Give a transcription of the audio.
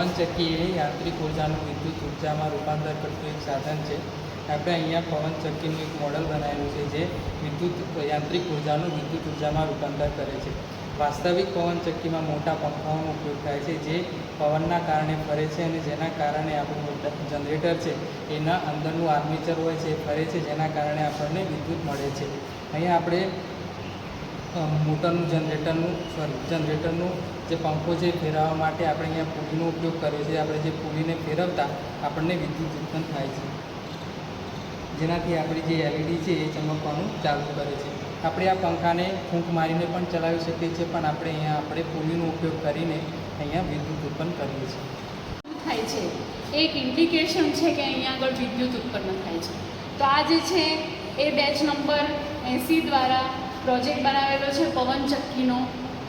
પવનચક્કી એ યાંત્રિક ઉર્જાનું વિદ્યુત ઉર્જામાં રૂપાંતર કરતું એક સાધન છે. આપણે અહીંયા પવનચક્કીનું એક મોડલ બનાવેલું છે જે યાંત્રિક ઉર્જાનું વિદ્યુત ઉર્જામાં રૂપાંતર કરે છે. વાસ્તવિક પવનચક્કીમાં મોટા પંખાઓનો ઉપયોગ થાય છે જે પવનના કારણે ફરે છે અને જેના કારણે આપણું જનરેટર છે એના અંદરનું આર્મેચર હોય છે એ ફરે છે, જેના કારણે આપણને વિદ્યુત મળે છે. અહીંયા આપણે મોટરનું જનરેટરનું જે પંખો છે ફેરવવા માટે આપણે અહીંયા પુલીનો ઉપયોગ કર્યો છે. આપણે જે પુલીને ફેરવતા આપણને વિદ્યુત ઉત્પન્ન થાય છે, જેનાથી આપણી જે LED છે એ ચમકવાનું ચાલુ કરે છે. આપણે આ પંખાને ફૂંક મારીને પણ ચલાવી શકીએ છીએ, પણ આપણે પુલીનો ઉપયોગ કરીને અહીંયા વિદ્યુત ઉત્પન્ન કરીએ છીએ. થાય છે એક ઇન્ડિકેશન છે કે અહીંયા આગળ વિદ્યુત ઉત્પન્ન થાય છે. તો આ જે છે એ બેચ નંબર 80 દ્વારા પ્રોજેક્ટ બનાવેલો છે પવનચક્કીનો.